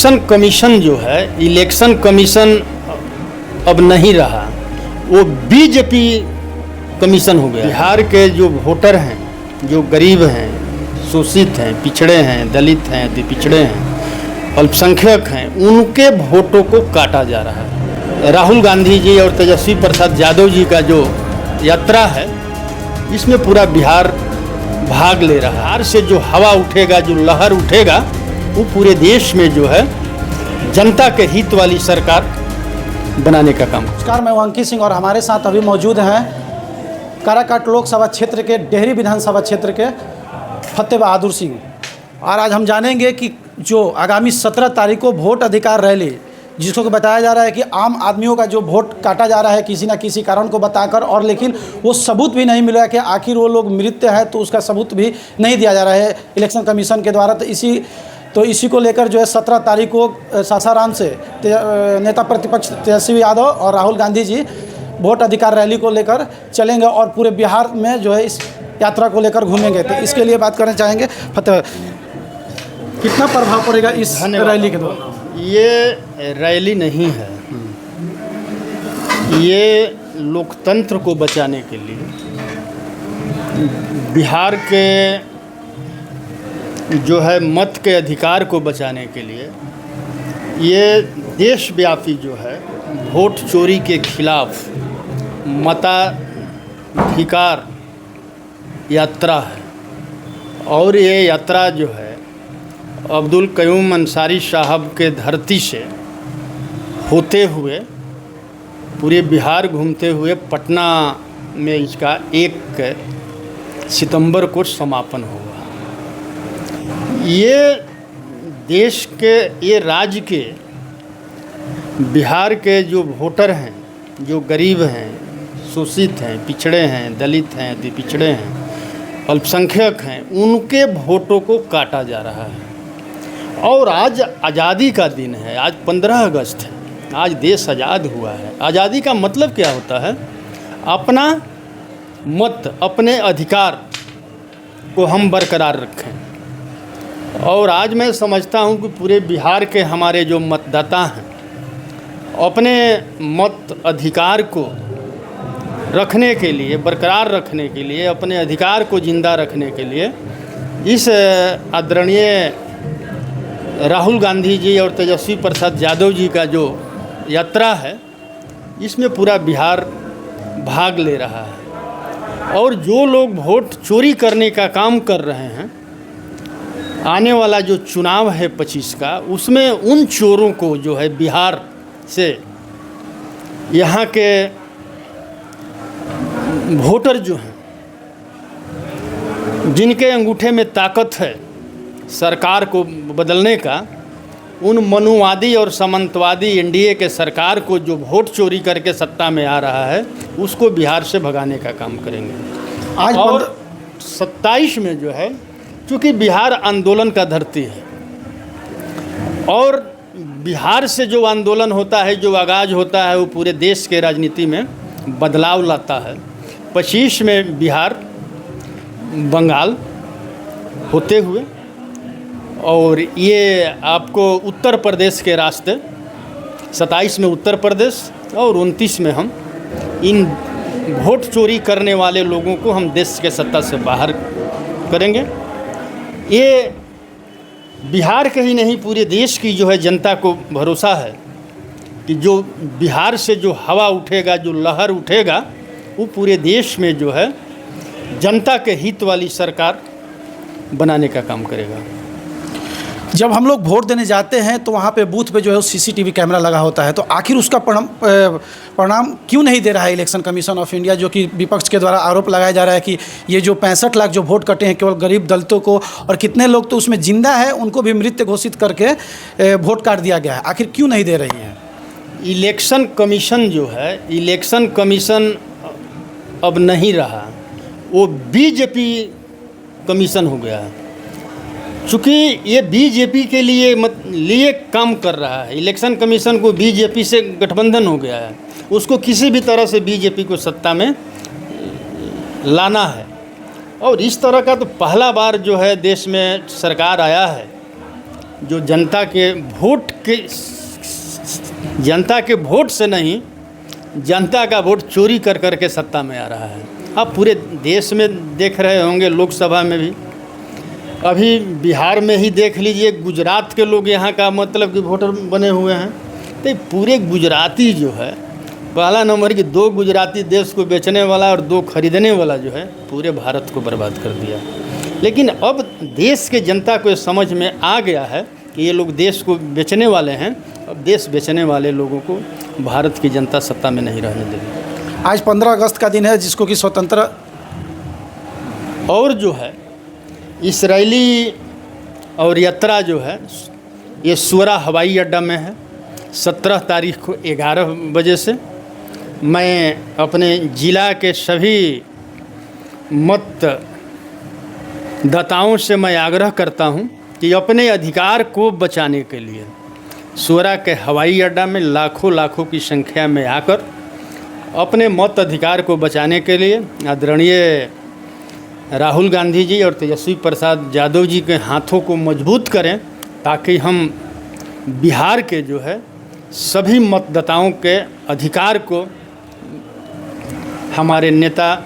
Election commission जो है, election commission अब नहीं रहा, वो बीजेपी कमीशन हो गया। बिहार के जो वोटर हैं, जो गरीब हैं, शोषित हैं, पिछड़े हैं, दलित हैं, पिछड़े हैं, अल्पसंख्यक हैं, उनके वोटों को काटा जा रहा है। राहुल गांधी जी और तेजस्वी प्रसाद यादव जी का जो यात्रा है, इसमें पूरा बिहार भाग ले रहा है। बिहार से जो हवा उठेगा, जो लहर उठेगा, वो पूरे देश में जो है जनता के हित वाली सरकार बनाने का काम। नमस्कार, मैं अंकित सिंह और हमारे साथ अभी मौजूद हैं काराकाट लोकसभा क्षेत्र के डेहरी विधानसभा क्षेत्र के फतेह बहादुर सिंह। और आज हम जानेंगे कि जो आगामी 17 तारीख को वोट अधिकार रैली, जिसको बताया जा रहा है कि आम आदमियों का जो वोट काटा जा रहा है किसी न किसी कारण को बताकर, और लेकिन वो सबूत भी नहीं मिला कि आखिर वो लोग मृत है, तो उसका सबूत भी नहीं दिया जा रहा है इलेक्शन कमीशन के द्वारा। तो इसी को लेकर जो है 17 तारीख को सासाराम से नेता प्रतिपक्ष तेजस्वी यादव और राहुल गांधी जी वोट अधिकार रैली को लेकर चलेंगे और पूरे बिहार में जो है इस यात्रा को लेकर घूमेंगे। तो इसके लिए बात करना चाहेंगे फतेह, कितना प्रभाव पड़ेगा इस रैली के द्वारा? ये रैली नहीं है, ये लोकतंत्र को बचाने के लिए, बिहार के जो है मत के अधिकार को बचाने के लिए, ये देशव्यापी जो है वोट चोरी के खिलाफ मताधिकार यात्रा है। और ये यात्रा जो है अब्दुल कयूम अंसारी साहब के धरती से होते हुए पूरे बिहार घूमते हुए पटना में इसका 1 सितंबर को समापन होगा। ये देश के, ये राज्य के, बिहार के जो वोटर हैं, जो गरीब हैं, शोषित हैं, पिछड़े हैं, दलित हैं, पिछड़े हैं, अल्पसंख्यक हैं, उनके वोटों को काटा जा रहा है। और आज आज़ादी का दिन है, आज 15 अगस्त है, आज देश आज़ाद हुआ है। आज़ादी का मतलब क्या होता है? अपना मत, अपने अधिकार को हम बरकरार रखें। और आज मैं समझता हूँ कि पूरे बिहार के हमारे जो मतदाता हैं, अपने मत अधिकार को रखने के लिए, बरकरार रखने के लिए, अपने अधिकार को जिंदा रखने के लिए इस आदरणीय राहुल गांधी जी और तेजस्वी प्रसाद यादव जी का जो यात्रा है, इसमें पूरा बिहार भाग ले रहा है। और जो लोग वोट चोरी करने का काम कर रहे हैं, आने वाला जो चुनाव है 25 का, उसमें उन चोरों को जो है बिहार से, यहाँ के वोटर जो हैं, जिनके अंगूठे में ताकत है सरकार को बदलने का, उन मनुवादी और सामंतवादी एनडीए के सरकार को जो वोट चोरी करके सत्ता में आ रहा है, उसको बिहार से भगाने का काम करेंगे। आज और 27 में जो है, चूँकि बिहार आंदोलन का धरती है और बिहार से जो आंदोलन होता है, जो आगाज होता है, वो पूरे देश के राजनीति में बदलाव लाता है। 25 में बिहार, बंगाल होते हुए, और ये आपको उत्तर प्रदेश के रास्ते, 27 में उत्तर प्रदेश और 29 में हम इन वोट चोरी करने वाले लोगों को हम देश के सत्ता से बाहर करेंगे। ये बिहार के ही नहीं, पूरे देश की जो है जनता को भरोसा है कि जो बिहार से जो हवा उठेगा, जो लहर उठेगा, वो पूरे देश में जो है जनता के हित वाली सरकार बनाने का काम करेगा। जब हम लोग वोट देने जाते हैं तो वहाँ पे बूथ पे जो है सीसीटीवी कैमरा लगा होता है, तो आखिर उसका परिणाम क्यों नहीं दे रहा है इलेक्शन कमीशन ऑफ इंडिया, जो कि विपक्ष के द्वारा आरोप लगाया जा रहा है कि ये जो 65 लाख जो वोट कटे हैं केवल गरीब दलितों को, और कितने लोग तो उसमें जिंदा है, उनको भी मृत घोषित करके वोट काट दिया गया है। आखिर क्यों नहीं दे रही है? इलेक्शन कमीशन जो है, इलेक्शन कमीशन अब नहीं रहा, वो बीजेपी कमीशन हो गया है। चूँकि ये बीजेपी के लिए काम कर रहा है, इलेक्शन कमीशन को बीजेपी से गठबंधन हो गया है, उसको किसी भी तरह से बीजेपी को सत्ता में लाना है। और इस तरह का तो पहला बार जो है देश में सरकार आया है जो जनता के वोट से नहीं, जनता का वोट चोरी कर कर के सत्ता में आ रहा है। आप पूरे देश में देख रहे होंगे, लोकसभा में भी, अभी बिहार में ही देख लीजिए, गुजरात के लोग यहाँ का मतलब कि वोटर बने हुए हैं। तो पूरे गुजराती जो है, पहला नंबर की 2 गुजराती देश को बेचने वाला और 2 खरीदने वाला जो है, पूरे भारत को बर्बाद कर दिया। लेकिन अब देश के जनता को समझ में आ गया है कि ये लोग देश को बेचने वाले हैं। अब देश बेचने वाले लोगों को भारत की जनता सत्ता में नहीं रहने देगी। आज 15 अगस्त का दिन है, जिसको कि स्वतंत्र और जो है इसराइली और यात्रा जो है ये सूरा हवाई अड्डा में है। 17 तारीख को 11 बजे से मैं अपने ज़िला के सभी मतदाताओं से मैं आग्रह करता हूं कि अपने अधिकार को बचाने के लिए सूरा के हवाई अड्डा में लाखों की संख्या में आकर अपने मत अधिकार को बचाने के लिए आदरणीय राहुल गांधी जी और तेजस्वी प्रसाद यादव जी के हाथों को मजबूत करें, ताकि हम बिहार के जो है सभी मतदाताओं के अधिकार को हमारे नेता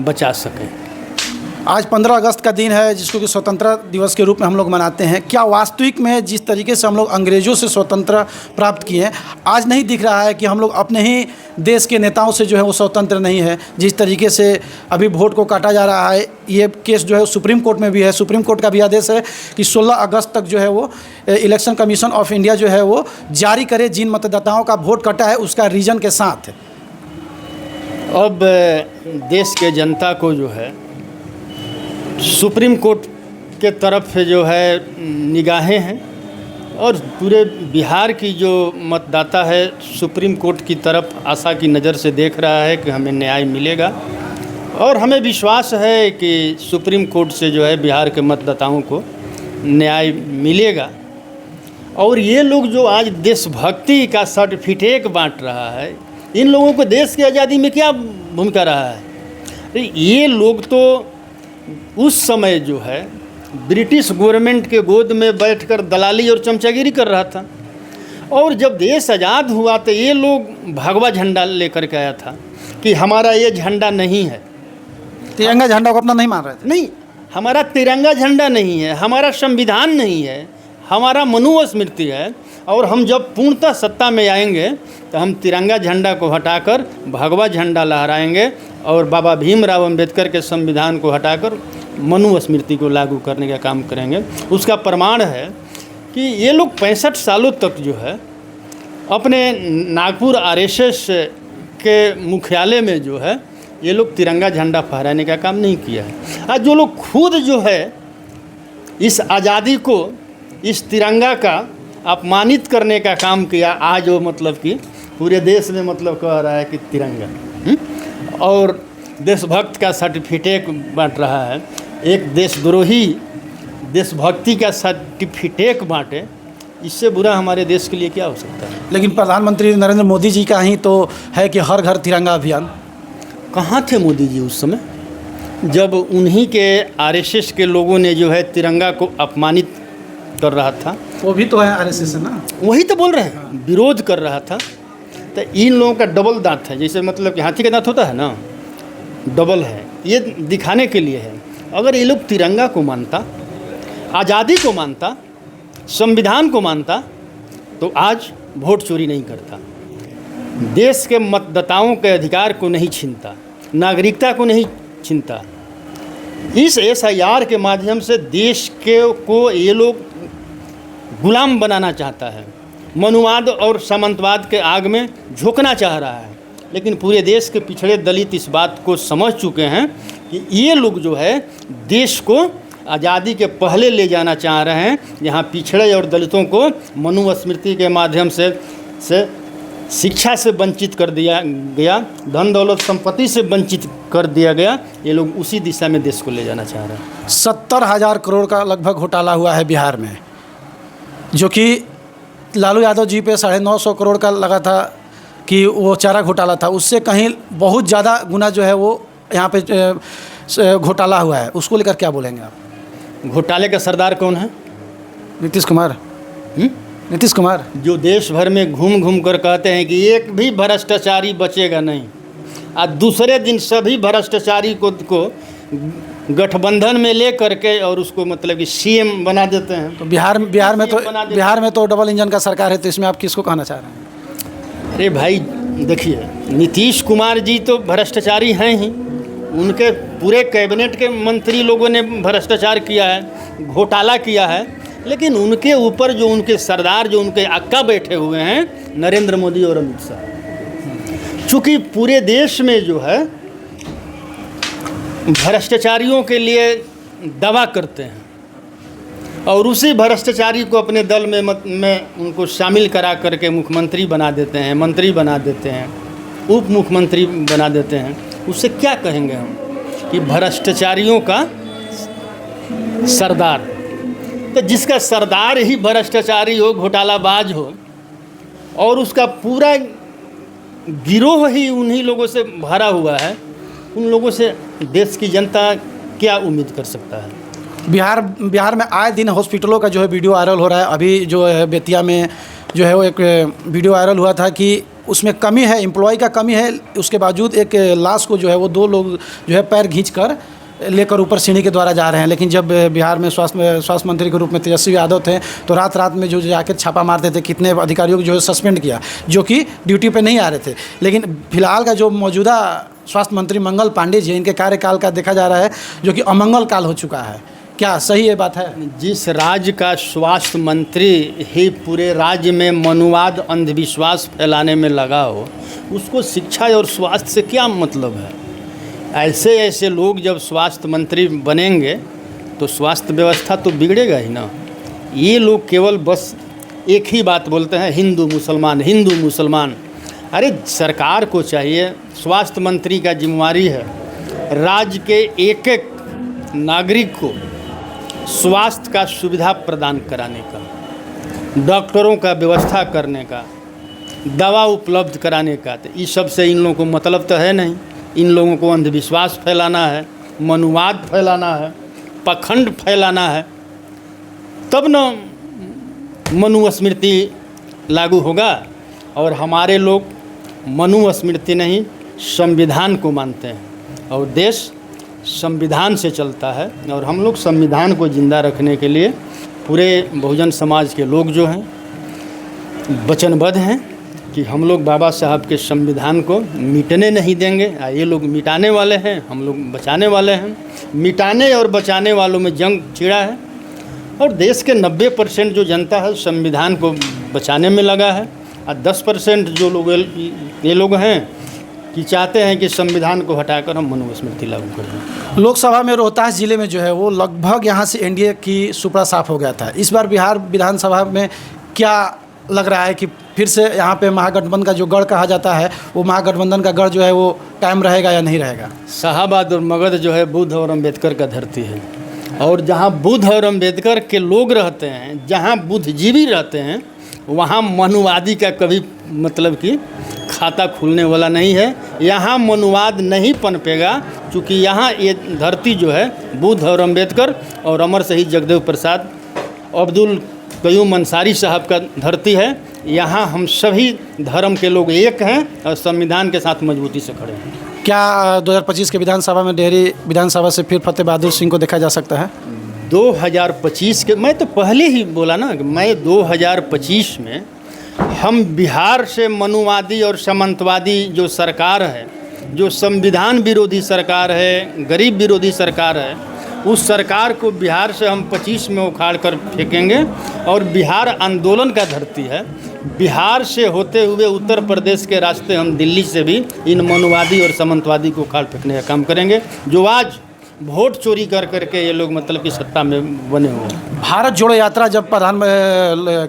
बचा सकें। आज 15 अगस्त का दिन है, जिसको कि स्वतंत्रता दिवस के रूप में हम लोग मनाते हैं। क्या वास्तविक में जिस तरीके से हम लोग अंग्रेज़ों से स्वतंत्रता प्राप्त किए हैं, आज नहीं दिख रहा है कि हम लोग अपने ही देश के नेताओं से जो है वो स्वतंत्र नहीं है? जिस तरीके से अभी वोट को काटा जा रहा है, ये केस जो है सुप्रीम कोर्ट में भी है। सुप्रीम कोर्ट का भी आदेश है कि 16 अगस्त तक जो है वो इलेक्शन कमीशन ऑफ इंडिया जो है वो जारी करे जिन मतदाताओं का वोट कटा है उसका रीजन के साथ। अब देश के जनता को जो है सुप्रीम कोर्ट के तरफ से जो है निगाहें हैं, और पूरे बिहार की जो मतदाता है सुप्रीम कोर्ट की तरफ आशा की नज़र से देख रहा है कि हमें न्याय मिलेगा। और हमें विश्वास है कि सुप्रीम कोर्ट से जो है बिहार के मतदाताओं को न्याय मिलेगा। और ये लोग जो आज देशभक्ति का सर्टिफिकेट बांट रहा है, इन लोगों को देश की आज़ादी में क्या भूमिका रहा है? ये लोग तो उस समय जो है ब्रिटिश गवर्नमेंट के गोद में बैठकर दलाली और चमचागिरी कर रहा था। और जब देश आज़ाद हुआ तो ये लोग भगवा झंडा लेकर के आया था कि हमारा ये झंडा नहीं है। तिरंगा झंडा को अपना नहीं मान रहे थे? नहीं, हमारा तिरंगा झंडा नहीं है, हमारा संविधान नहीं है, हमारा मनुस्मृति है। और हम जब पूर्णतः सत्ता में आएंगे तो हम तिरंगा झंडा को हटाकर भगवा झंडा लहराएंगे और बाबा भीमराव अंबेडकर के संविधान को हटाकर मनुस्मृति को लागू करने का काम करेंगे। उसका प्रमाण है कि ये लोग 65 सालों तक जो है अपने नागपुर आरएसएस के मुख्यालय में जो है ये लोग तिरंगा झंडा फहराने का काम नहीं किया है। आज जो लोग खुद जो है इस आज़ादी को, इस तिरंगा का अपमानित करने का काम किया, आज वो मतलब कि पूरे देश में मतलब कह रहा है कि तिरंगा और देशभक्त का सर्टिफिकेट बांट रहा है। एक देशद्रोही देशभक्ति का सर्टिफिकेट बांटे, इससे बुरा हमारे देश के लिए क्या हो सकता है? लेकिन प्रधानमंत्री नरेंद्र मोदी जी का ही तो है कि हर घर तिरंगा अभियान। कहाँ थे मोदी जी उस समय जब उन्हीं के आरएसएस के लोगों ने जो है तिरंगा को अपमानित कर रहा था? वो भी तो है आरएसएस है ना, वही तो बोल रहे हैं, विरोध कर रहा था। तो इन लोगों का डबल दांत है, जैसे मतलब कि हाथी का दांत होता है ना, डबल है। ये दिखाने के लिए है। अगर ये लोग तिरंगा को मानता, आज़ादी को मानता, संविधान को मानता, तो आज वोट चोरी नहीं करता, देश के मतदाताओं के अधिकार को नहीं छीनता, नागरिकता को नहीं छीनता। इस SIR के माध्यम से देश को ये लोग गुलाम बनाना चाहता है, मनुवाद और सामंतवाद के आग में झोंकना चाह रहा है। लेकिन पूरे देश के पिछड़े दलित इस बात को समझ चुके हैं कि ये लोग जो है देश को आज़ादी के पहले ले जाना चाह रहे हैं, जहाँ पिछड़े और दलितों को मनुस्मृति के माध्यम से शिक्षा से वंचित कर दिया गया, धन दौलत संपत्ति से वंचित कर दिया गया। ये लोग उसी दिशा में देश को ले जाना चाह रहे हैं। 70,000 करोड़ का लगभग घोटाला हुआ है बिहार में, जो कि लालू यादव जी पे 950 करोड़ का लगा था कि वो चारा घोटाला था। उससे कहीं बहुत ज़्यादा गुना जो है वो यहाँ पे घोटाला हुआ है। उसको लेकर क्या बोलेंगे आप? घोटाले का सरदार कौन है? नीतीश कुमार। नीतीश कुमार जो देश भर में घूम घूम कर कहते हैं कि एक भी भ्रष्टाचारी बचेगा नहीं, और दूसरे दिन सभी भ्रष्टाचारी को गठबंधन में ले करके और उसको मतलब कि सीएम बना देते हैं। तो बिहार में तो डबल इंजन का सरकार है, तो इसमें आप किसको कहना चाह रहे हैं? अरे भाई देखिए, नीतीश कुमार जी तो भ्रष्टाचारी हैं ही, उनके पूरे कैबिनेट के मंत्री लोगों ने भ्रष्टाचार किया है, घोटाला किया है, लेकिन उनके ऊपर जो उनके सरदार, जो उनके अक्का बैठे हुए हैं, नरेंद्र मोदी और अमित शाह, चूँकि पूरे देश में जो है भ्रष्टाचारियों के लिए दवा करते हैं और उसी भ्रष्टाचारी को अपने दल में उनको शामिल करा करके मुख्यमंत्री बना देते हैं, मंत्री बना देते हैं, उप मुख्यमंत्री बना देते हैं। उससे क्या कहेंगे हम कि भ्रष्टाचारियों का सरदार। तो जिसका सरदार ही भ्रष्टाचारी हो, घोटालाबाज हो, और उसका पूरा गिरोह ही उन्हीं लोगों से भरा हुआ है, उन लोगों से देश की जनता क्या उम्मीद कर सकता है? बिहार में आए दिन हॉस्पिटलों का जो है वीडियो वायरल हो रहा है। अभी जो है बेतिया में जो है वो एक वीडियो वायरल हुआ था कि उसमें कमी है, एम्प्लॉय का कमी है, उसके बावजूद एक लाश को जो है वो 2 लोग जो है पैर खींचकर लेकर ऊपर सीढ़ी के द्वारा जा रहे हैं। लेकिन जब बिहार में स्वास्थ्य मंत्री के रूप में तेजस्वी यादव थे, तो रात में जो जाकर छापा मारते थे, कितने अधिकारियों को जो है सस्पेंड किया, जो कि ड्यूटी पे नहीं आ रहे थे। लेकिन फिलहाल का जो मौजूदा स्वास्थ्य मंत्री मंगल पांडे जी, इनके कार्यकाल का देखा जा रहा है जो कि अमंगल काल हो चुका है। क्या सही ये बात है? जिस राज्य का स्वास्थ्य मंत्री ही पूरे राज्य में मनुवाद, अंधविश्वास फैलाने में लगा हो, उसको शिक्षा और स्वास्थ्य से क्या मतलब है? ऐसे लोग जब स्वास्थ्य मंत्री बनेंगे तो स्वास्थ्य व्यवस्था तो बिगड़ेगा ही ना। ये लोग केवल बस एक ही बात बोलते हैं, हिंदू मुसलमान, हिंदू मुसलमान। अरे सरकार को चाहिए, स्वास्थ्य मंत्री का जिम्मेवारी है राज्य के एक एक नागरिक को स्वास्थ्य का सुविधा प्रदान कराने का, डॉक्टरों का व्यवस्था करने का, दवा उपलब्ध कराने का। तो इस सब से इन लोगों को मतलब तो है नहीं। इन लोगों को अंधविश्वास फैलाना है, मनुवाद फैलाना है, पखंड फैलाना है, तब न मनुस्मृति लागू होगा। और हमारे लोग मनुस्मृति नहीं, संविधान को मानते हैं और देश संविधान से चलता है। और हम लोग संविधान को जिंदा रखने के लिए पूरे बहुजन समाज के लोग जो हैं वचनबद्ध हैं कि हम लोग बाबा साहब के संविधान को मिटने नहीं देंगे। ये लोग मिटाने वाले हैं, हम लोग बचाने वाले हैं। मिटाने और बचाने वालों में जंग छिड़ा है और देश के 90% जो जनता है संविधान को बचाने में लगा है, और 10% जो लोग ये लोग हैं कि चाहते हैं कि संविधान को हटाकर हम मनुस्मृति लागू कर दें। लोकसभा में रोहतास जिले में जो है वो लगभग यहाँ से एनडीए की सुपड़ा साफ हो गया था। इस बार बिहार विधानसभा में क्या लग रहा है कि फिर से यहाँ पे महागठबंधन का जो गढ़ कहा जाता है, वो महागठबंधन का गढ़ जो है वो कायम रहेगा या नहीं रहेगा? शाहाबाद और मगध जो है बुद्ध और अम्बेडकर का धरती है, और जहाँ बुद्ध और अम्बेडकर के लोग रहते हैं, जहाँ बुद्धिजीवी रहते हैं, वहाँ मनुवादी का कभी मतलब कि खाता खुलने वाला नहीं है। यहाँ मनुवाद नहीं पनपेगा, क्योंकि यहाँ ये धरती जो है बुद्ध और अम्बेडकर और अमर शहीद जगदेव प्रसाद, अब्दुल कयूम अंसारी साहब का धरती है। यहाँ हम सभी धर्म के लोग एक हैं और संविधान के साथ मजबूती से खड़े हैं। क्या 2025 के विधानसभा में डेहरी विधानसभा से फिर फतेह बहादुर सिंह को देखा जा सकता है? 2025 के, मैं तो पहले ही बोला ना कि मैं 2025 में हम बिहार से मनुवादी और सामंतवादी जो सरकार है, जो संविधान विरोधी सरकार है, गरीब विरोधी सरकार है, उस सरकार को बिहार से हम 25 में उखाड़ कर फेंकेंगे। और बिहार आंदोलन का धरती है। बिहार से होते हुए उत्तर प्रदेश के रास्ते हम दिल्ली से भी इन मनुवादी और सामंतवादी को उखाड़ फेंकने का काम करेंगे, जो आज वोट चोरी कर करके ये लोग मतलब कि सत्ता में बने हुए हैं। भारत जोड़ो यात्रा जब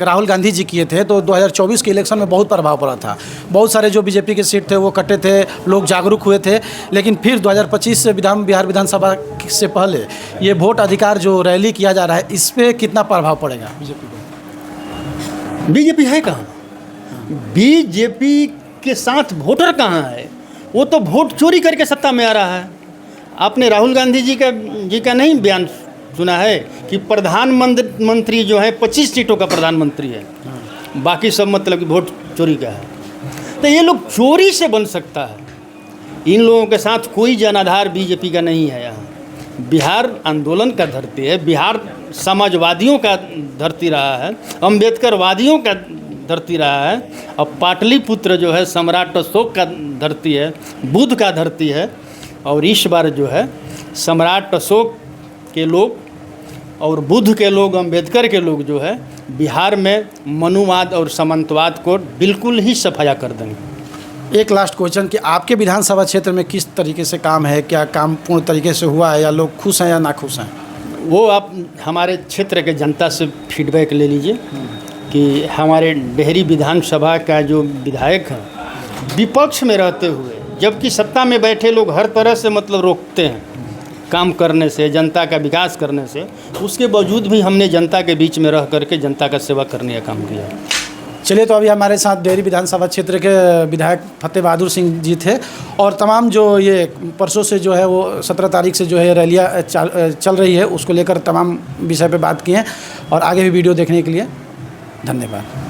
राहुल गांधी जी किए थे तो 2024 के इलेक्शन में बहुत प्रभाव पड़ा था। बहुत सारे जो बीजेपी के सीट थे वो कटे थे, लोग जागरूक हुए थे। लेकिन फिर 2025 से बिहार विधानसभा से पहले ये वोट अधिकार जो रैली किया जा रहा है, इस पर कितना प्रभाव पड़ेगा बीजेपी को? बीजेपी है कहाँ? बीजेपी के साथ वोटर कहाँ है? वो तो वोट चोरी करके सत्ता में आ रहा है। आपने राहुल गांधी जी का नहीं बयान सुना है कि प्रधानमंत्री जो है 25 सीटों का प्रधानमंत्री है, बाकी सब मतलब कि वोट चोरी का है। तो ये लोग चोरी से बन सकता है। इन लोगों के साथ कोई जनाधार बीजेपी का नहीं है। यहाँ बिहार आंदोलन का धरती है, बिहार समाजवादियों का धरती रहा है, अम्बेडकरवादियों का धरती रहा है, और पाटलिपुत्र जो है सम्राट अशोक का धरती है, बुद्ध का धरती है। और इस बार जो है सम्राट अशोक के लोग और बुद्ध के लोग, अम्बेडकर के लोग जो है बिहार में मनुवाद और सामंतवाद को बिल्कुल ही सफाया कर देंगे। एक लास्ट क्वेश्चन कि आपके विधानसभा क्षेत्र में किस तरीके से काम है, क्या काम पूर्ण तरीके से हुआ है, या लोग खुश हैं या नाखुश हैं? वो आप हमारे क्षेत्र के जनता से फीडबैक ले लीजिए कि हमारे डेहरी विधानसभा का जो विधायक हैं, विपक्ष में रहते हुए जबकि सत्ता में बैठे लोग हर तरह से मतलब रोकते हैं काम करने से, जनता का विकास करने से, उसके बावजूद भी हमने जनता के बीच में रह करके जनता का सेवा करने का काम किया। चलिए, तो अभी हमारे साथ डेहरी विधानसभा क्षेत्र के विधायक फतेह बहादुर सिंह जी थे, और तमाम जो ये परसों से जो है वो 17 तारीख से जो है रैलियाँ चल रही है, उसको लेकर तमाम विषय पे बात की हैं। और आगे भी वीडियो देखने के लिए धन्यवाद।